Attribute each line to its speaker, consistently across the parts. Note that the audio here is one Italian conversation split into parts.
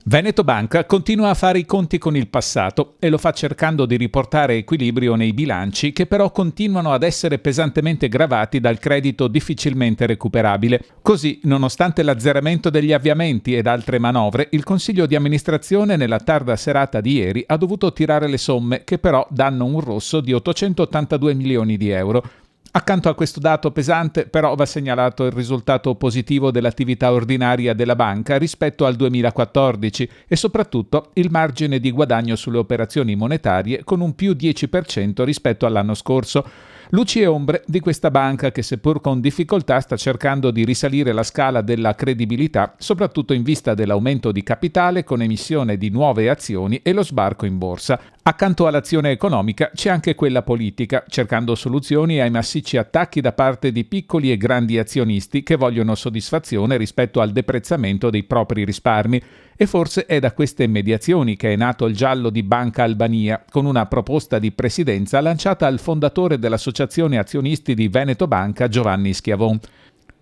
Speaker 1: Veneto Banca continua a fare i conti con il passato e lo fa cercando di riportare equilibrio nei bilanci che però continuano ad essere pesantemente gravati dal credito difficilmente recuperabile. Così, nonostante l'azzeramento degli avviamenti ed altre manovre, il Consiglio di amministrazione nella tarda serata di ieri ha dovuto tirare le somme che però danno un rosso di 882 milioni di euro. Accanto a questo dato pesante, però, va segnalato il risultato positivo dell'attività ordinaria della banca rispetto al 2014 e soprattutto il margine di guadagno sulle operazioni monetarie con un più 10% rispetto all'anno scorso. Luci e ombre di questa banca che, seppur con difficoltà, sta cercando di risalire la scala della credibilità, soprattutto in vista dell'aumento di capitale con emissione di nuove azioni e lo sbarco in borsa. Accanto all'azione economica c'è anche quella politica, cercando soluzioni ai massicci attacchi da parte di piccoli e grandi azionisti che vogliono soddisfazione rispetto al deprezzamento dei propri risparmi. E forse è da queste mediazioni che è nato il giallo di Banca Albania, con una proposta di presidenza lanciata al fondatore dell'Associazione Azionisti di Veneto Banca, Giovanni Schiavon.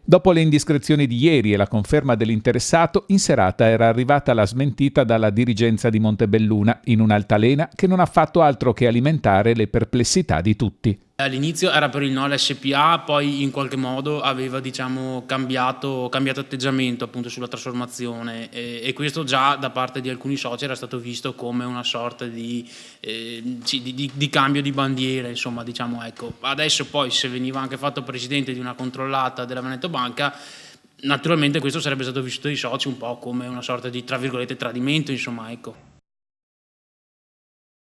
Speaker 1: Dopo le indiscrezioni di ieri e la conferma dell'interessato, in serata era arrivata la smentita dalla dirigenza di Montebelluna, in un'altalena che non ha fatto altro che alimentare le perplessità di tutti.
Speaker 2: All'inizio era per il no all'SPA, poi in qualche modo aveva cambiato atteggiamento appunto sulla trasformazione e questo già da parte di alcuni soci era stato visto come una sorta di cambio di bandiera, insomma, diciamo, ecco. Adesso poi se veniva anche fatto presidente di una controllata della Veneto Banca, naturalmente questo sarebbe stato visto dai soci un po' come una sorta di, tra virgolette, tradimento, insomma, ecco.